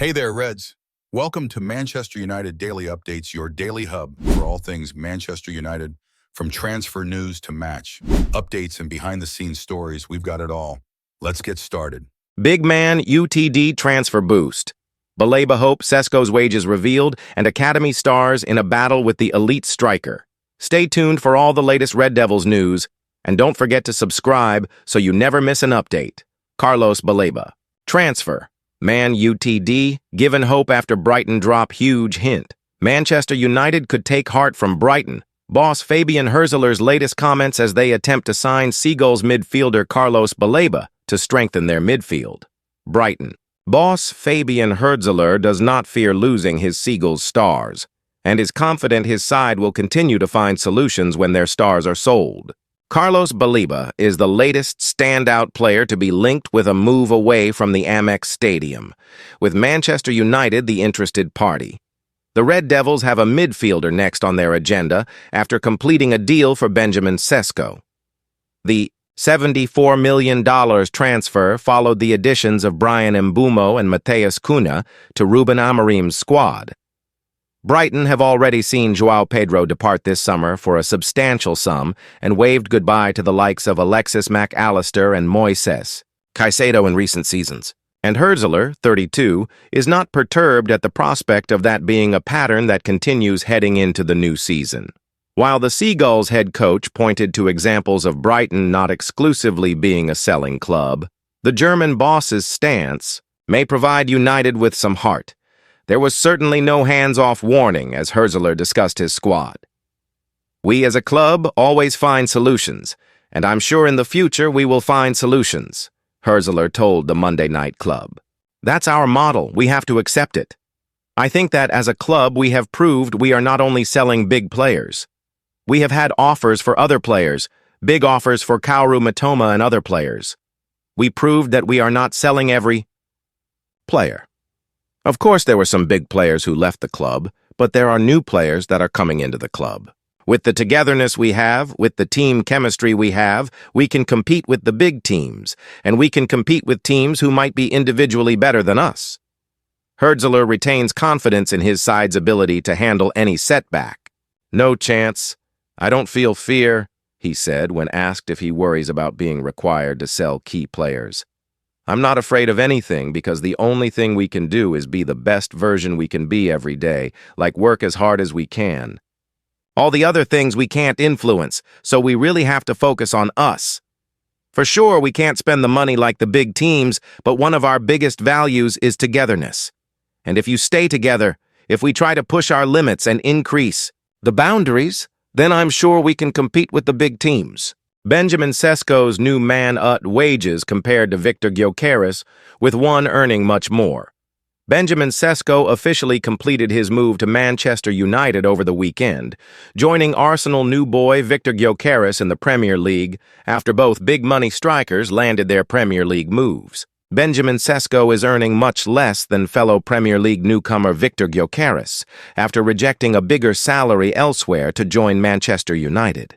Hey there, Reds. Welcome to Manchester United Daily Updates, your daily hub for all things Manchester United. From transfer news to match, updates and behind-the-scenes stories, we've got it all. Let's get started. Big man UTD transfer boost. Baleba hope Sesko's wages revealed and Academy stars in a battle with the elite striker. Stay tuned for all the latest Red Devils news, and don't forget to subscribe so you never miss an update. Carlos Baleba. Transfer. Man UTD, given hope after Brighton drop huge hint. Manchester United could take heart from Brighton. Boss Fabian Herzler's latest comments as they attempt to sign Seagulls midfielder Carlos Baleba to strengthen their midfield. Brighton. Boss Fabian Herzler does not fear losing his Seagulls stars, and is confident his side will continue to find solutions when their stars are sold. Carlos Baleba is the latest standout player to be linked with a move away from the Amex Stadium, with Manchester United the interested party. The Red Devils have a midfielder next on their agenda after completing a deal for Benjamin Sesko. The $74 million transfer followed the additions of Brian Mbeumo and Matheus Cunha to Ruben Amorim's squad. Brighton have already seen João Pedro depart this summer for a substantial sum and waved goodbye to the likes of Alexis Mac Allister and Moises Caicedo in recent seasons. And Herzler, 32, is not perturbed at the prospect of that being a pattern that continues heading into the new season. While the Seagulls head coach pointed to examples of Brighton not exclusively being a selling club, the German boss's stance may provide United with some heart. There was certainly no hands-off warning as Herzler discussed his squad. We as a club always find solutions, and I'm sure in the future we will find solutions, Herzler told the Monday Night Club. That's our model. We have to accept it. I think that as a club we have proved we are not only selling big players. We have had offers for other players, big offers for Kaoru Mitoma and other players. We proved that we are not selling every player. Of course, there were some big players who left the club, but there are new players that are coming into the club. With the togetherness we have, with the team chemistry we have, we can compete with the big teams, and we can compete with teams who might be individually better than us. Herzler retains confidence in his side's ability to handle any setback. No chance. I don't feel fear, he said when asked if he worries about being required to sell key players. I'm not afraid of anything because the only thing we can do is be the best version we can be every day, like work as hard as we can. All the other things we can't influence, so we really have to focus on us. For sure, we can't spend the money like the big teams, but one of our biggest values is togetherness. And if you stay together, if we try to push our limits and increase the boundaries, then I'm sure we can compete with the big teams. Benjamin Sesko's new wages compared to Victor Gyökeres, with one earning much more. Benjamin Sesko officially completed his move to Manchester United over the weekend, joining Arsenal new boy Victor Gyökeres in the Premier League after both big-money strikers landed their Premier League moves. Benjamin Sesko is earning much less than fellow Premier League newcomer Victor Gyökeres after rejecting a bigger salary elsewhere to join Manchester United.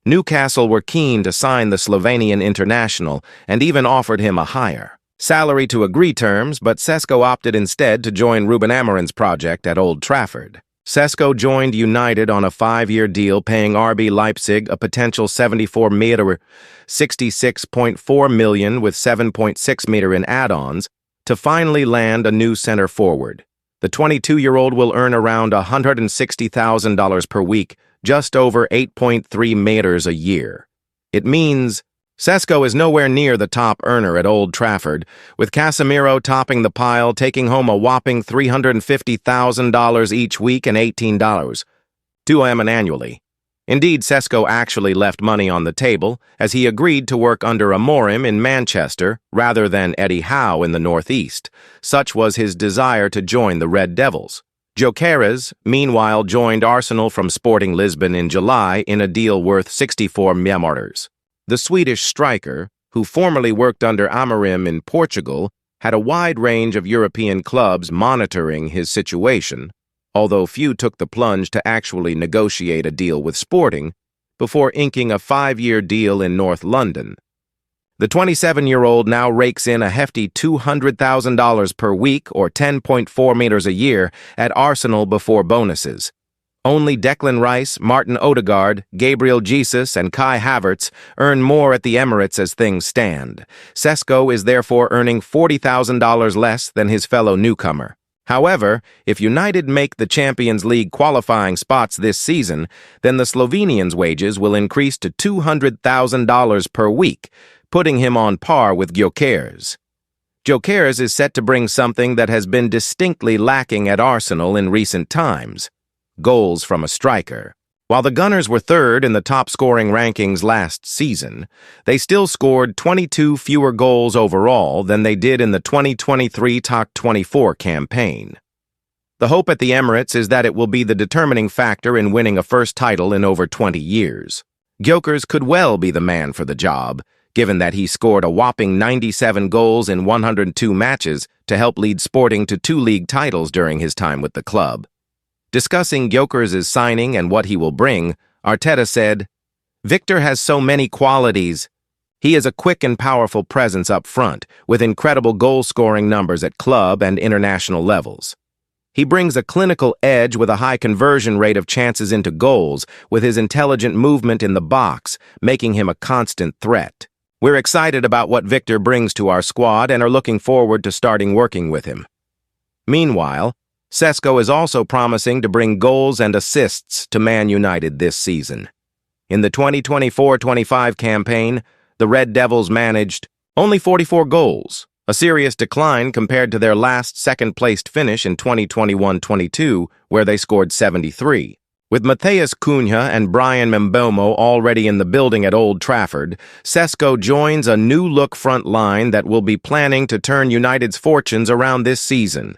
Newcastle were keen to sign the Slovenian international and even offered him a higher salary to agree terms, but Sesko opted instead to join Ruben Amorim's project at Old Trafford. Sesko joined United on a 5-year deal paying RB Leipzig a potential $66.4 million with $7.6 million in add-ons to finally land a new center forward. The 22-year-old will earn around $160,000 per week, just over 8.3 meters a year. It means Sesko is nowhere near the top earner at Old Trafford, with Casemiro topping the pile, taking home a whopping $350,000 each week and $18 to him annually. Indeed, Sesko actually left money on the table as he agreed to work under Amorim in Manchester rather than Eddie Howe in the Northeast. Such was his desire to join the Red Devils. Gyökeres, meanwhile, joined Arsenal from Sporting Lisbon in July in a deal worth $64 million. The Swedish striker, who formerly worked under Amorim in Portugal, had a wide range of European clubs monitoring his situation, although few took the plunge to actually negotiate a deal with Sporting before inking a 5-year deal in North London. The 27-year-old now rakes in a hefty $200,000 per week or 10.4 meters a year at Arsenal before bonuses. Only Declan Rice, Martin Odegaard, Gabriel Jesus, and Kai Havertz earn more at the Emirates as things stand. Sesko is therefore earning $40,000 less than his fellow newcomer. However, if United make the Champions League qualifying spots this season, then the Slovenian's wages will increase to $200,000 per week, putting him on par with Gyökeres. Gyökeres is set to bring something that has been distinctly lacking at Arsenal in recent times: goals from a striker. While the Gunners were third in the top-scoring rankings last season, they still scored 22 fewer goals overall than they did in the 2023 TOC24 campaign. The hope at the Emirates is that it will be the determining factor in winning a first title in over 20 years. Gyökeres could well be the man for the job, given that he scored a whopping 97 goals in 102 matches to help lead Sporting to 2 league titles during his time with the club. Discussing Gyökeres' signing and what he will bring, Arteta said, "Victor has so many qualities. He is a quick and powerful presence up front, with incredible goal-scoring numbers at club and international levels. He brings a clinical edge with a high conversion rate of chances into goals, with his intelligent movement in the box, making him a constant threat. We're excited about what Victor brings to our squad and are looking forward to starting working with him." Meanwhile, Sesko is also promising to bring goals and assists to Man United this season. In the 2024-25 campaign, the Red Devils managed only 44 goals, a serious decline compared to their last second-placed finish in 2021-22, where they scored 73. With Matheus Cunha and Brian Mbeumo already in the building at Old Trafford, Sesko joins a new-look front line that will be planning to turn United's fortunes around this season.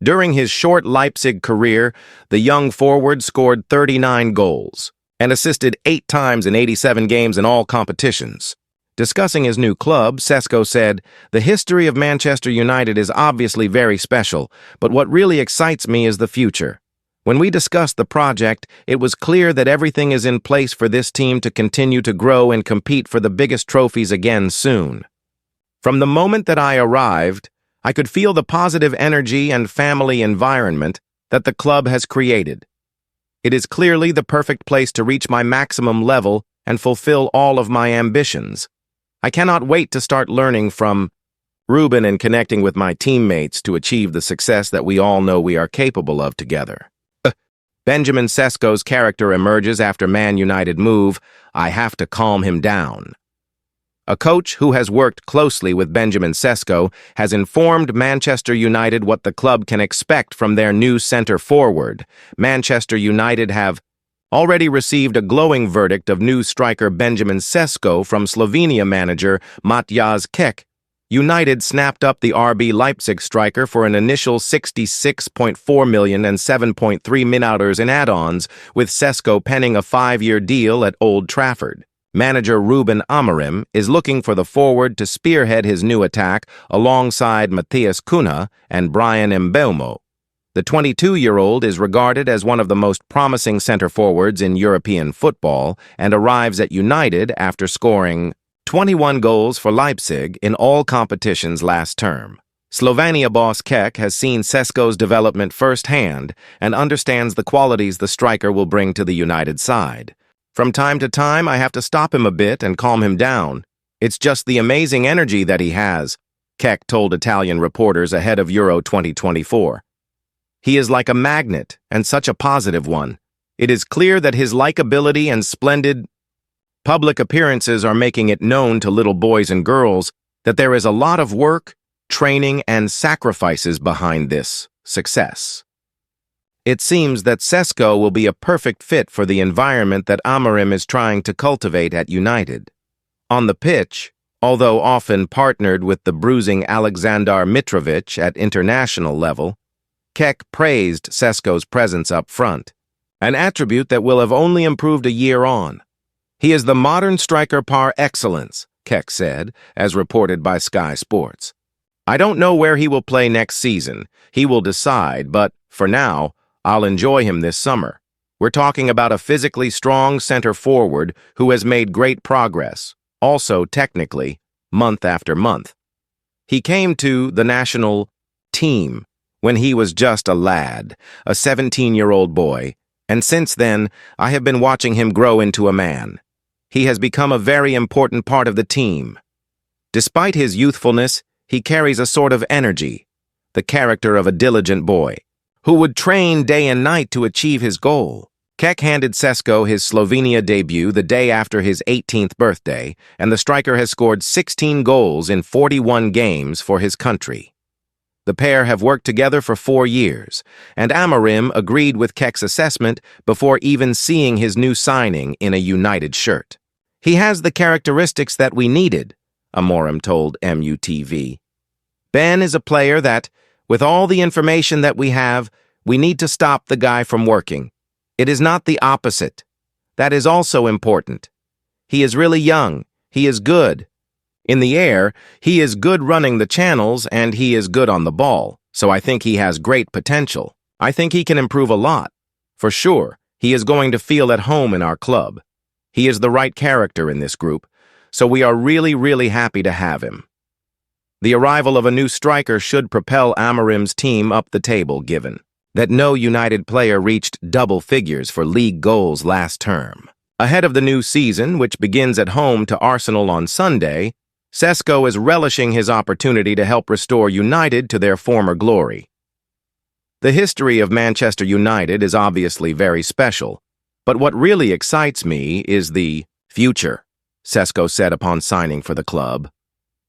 During his short Leipzig career, the young forward scored 39 goals and assisted 8 times in 87 games in all competitions. Discussing his new club, Sesko said, "The history of Manchester United is obviously very special, but what really excites me is the future. When we discussed the project, it was clear that everything is in place for this team to continue to grow and compete for the biggest trophies again soon. From the moment that I arrived, I could feel the positive energy and family environment that the club has created. It is clearly the perfect place to reach my maximum level and fulfill all of my ambitions. I cannot wait to start learning from Ruben and connecting with my teammates to achieve the success that we all know we are capable of together." Benjamin Sesko's character emerges after Man United move. I have to calm him down. A coach who has worked closely with Benjamin Sesko has informed Manchester United what the club can expect from their new centre forward. Manchester United have already received a glowing verdict of new striker Benjamin Sesko from Slovenia manager Matjaž Kek. United snapped up the RB Leipzig striker for an initial $66.4 million and $7.3 million in add-ons, with Sesko penning a 5-year deal at Old Trafford. Manager Ruben Amorim is looking for the forward to spearhead his new attack alongside Matheus Cunha and Brian Mbeumo. The 22-year-old is regarded as one of the most promising center forwards in European football and arrives at United after scoring 21 goals for Leipzig in all competitions last term. Slovenia boss Kek has seen Sesko's development firsthand and understands the qualities the striker will bring to the United side. From time to time, I have to stop him a bit and calm him down. It's just the amazing energy that he has, Kek told Italian reporters ahead of Euro 2024. He is like a magnet, and such a positive one. It is clear that his likability and splendid public appearances are making it known to little boys and girls that there is a lot of work, training, and sacrifices behind this success. It seems that Sesko will be a perfect fit for the environment that Amorim is trying to cultivate at United. On the pitch, although often partnered with the bruising Aleksandar Mitrovic at international level, Kek praised Sesko's presence up front, an attribute that will have only improved a year on. He is the modern striker par excellence, Kek said, as reported by Sky Sports. I don't know where he will play next season. He will decide, but for now, I'll enjoy him this summer. We're talking about a physically strong center forward who has made great progress. Also, technically, month after month. He came to the national team when he was just a lad, a 17-year-old boy, and since then, I have been watching him grow into a man. He has become a very important part of the team. Despite his youthfulness, he carries a sort of energy, the character of a diligent boy, who would train day and night to achieve his goal. Kek handed Sesko his Slovenia debut the day after his 18th birthday, and the striker has scored 16 goals in 41 games for his country. The pair have worked together for 4 years, and Amorim agreed with Kek's assessment before even seeing his new signing in a United shirt. He has the characteristics that we needed, Amorim told MUTV. Ben is a player that, with all the information that we have, we need to stop the guy from working. It is not the opposite. That is also important. He is really young. He is good. In the air, he is good running the channels and he is good on the ball, so I think he has great potential. I think he can improve a lot. For sure, he is going to feel at home in our club. He is the right character in this group, so we are really happy to have him. The arrival of a new striker should propel Amorim's team up the table, given that no United player reached double figures for league goals last term. Ahead of the new season, which begins at home to Arsenal on Sunday, Sesko is relishing his opportunity to help restore United to their former glory. The history of Manchester United is obviously very special, but what really excites me is the future, Sesko said upon signing for the club.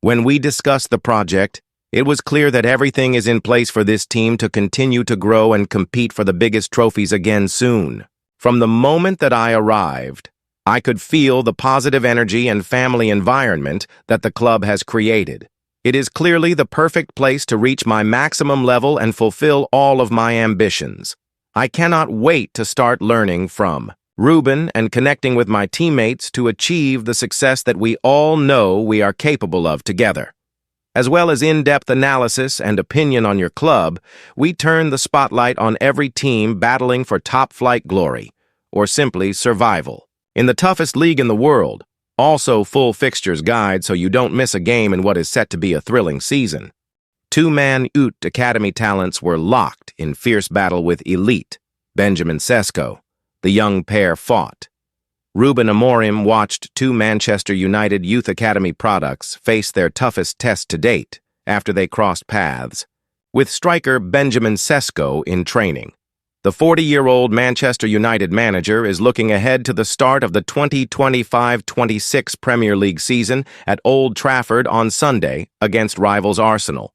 When we discussed the project, it was clear that everything is in place for this team to continue to grow and compete for the biggest trophies again soon. From the moment that I arrived, I could feel the positive energy and family environment that the club has created. It is clearly the perfect place to reach my maximum level and fulfill all of my ambitions. I cannot wait to start learning from Ruben and connecting with my teammates to achieve the success that we all know we are capable of together. As well as in-depth analysis and opinion on your club, we turn the spotlight on every team battling for top-flight glory, or simply survival. In the toughest league in the world, also full fixtures guide so you don't miss a game in what is set to be a thrilling season. 2-man Ut Academy talents were locked in fierce battle with elite Benjamin Sesko. The young pair fought. Ruben Amorim watched 2 Manchester United Youth Academy products face their toughest test to date after they crossed paths, with striker Benjamin Sesko in training. The 40-year-old Manchester United manager is looking ahead to the start of the 2025-26 Premier League season at Old Trafford on Sunday against rivals Arsenal.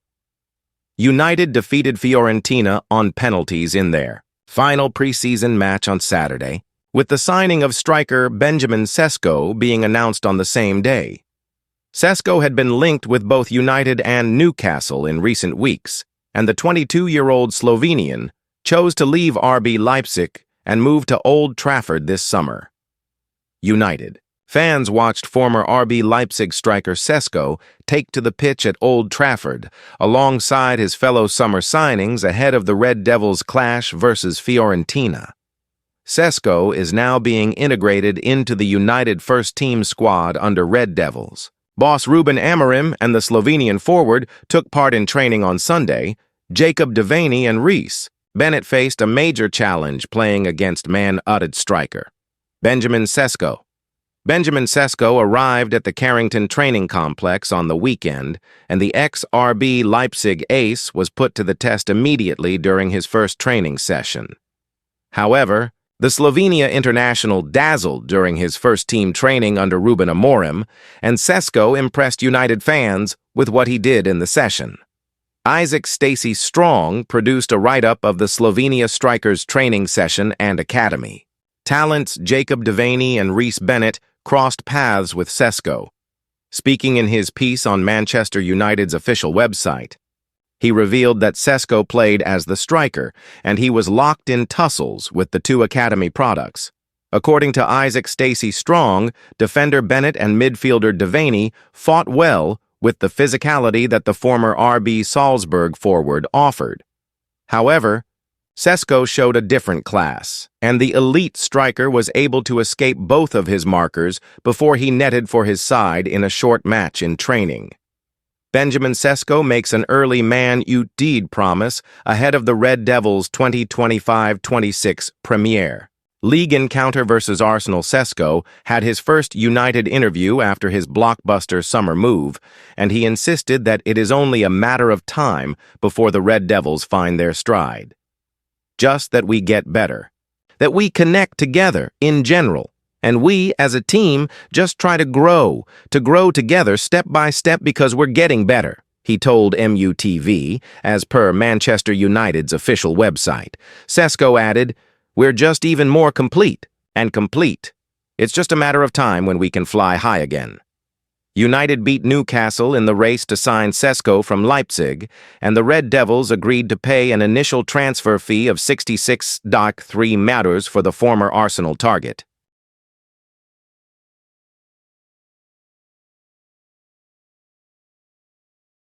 United defeated Fiorentina on penalties in their final preseason match on Saturday, with the signing of striker Benjamin Sesko being announced on the same day. Sesko had been linked with both United and Newcastle in recent weeks, and the 22-year-old Slovenian chose to leave RB Leipzig and move to Old Trafford this summer. United fans watched former RB Leipzig striker Sesko take to the pitch at Old Trafford alongside his fellow summer signings ahead of the Red Devils' clash versus Fiorentina. Sesko is now being integrated into the United first-team squad under Red Devils. Boss Ruben Amorim and the Slovenian forward took part in training on Sunday. Jacob Devaney and Reece Bennett faced a major challenge playing against Man United striker Benjamin Sesko. Benjamin Sesko arrived at the Carrington training complex on the weekend, and the ex-RB Leipzig ace was put to the test immediately during his first training session. However, the Slovenia international dazzled during his first-team training under Ruben Amorim, and Sesko impressed United fans with what he did in the session. Isaac Stacey Strong produced a write-up of the Slovenia striker's training session and academy. Talents Jacob Devaney and Reece Bennett crossed paths with Sesko. Speaking in his piece on Manchester United's official website, he revealed that Sesko played as the striker, and he was locked in tussles with the 2 academy products. According to Isaac Stacey Strong, defender Bennett and midfielder Devaney fought well with the physicality that the former RB Salzburg forward offered. However, Sesko showed a different class, and the elite striker was able to escape both of his markers before he netted for his side in a short match in training. Benjamin Sesko makes an early Man United promise ahead of the Red Devils' 2025-26 premiere. League encounter versus Arsenal. Sesko had his first United interview after his blockbuster summer move, and he insisted that it is only a matter of time before the Red Devils find their stride. Just that we get better, that we connect together in general, and we, as a team, just try to grow together step by step because we're getting better, he told MUTV, as per Manchester United's official website. Sesko added, "We're just even more complete and complete. It's just a matter of time when we can fly high again." United beat Newcastle in the race to sign Sesko from Leipzig, and the Red Devils agreed to pay an initial transfer fee of 66.3 million for the former Arsenal target.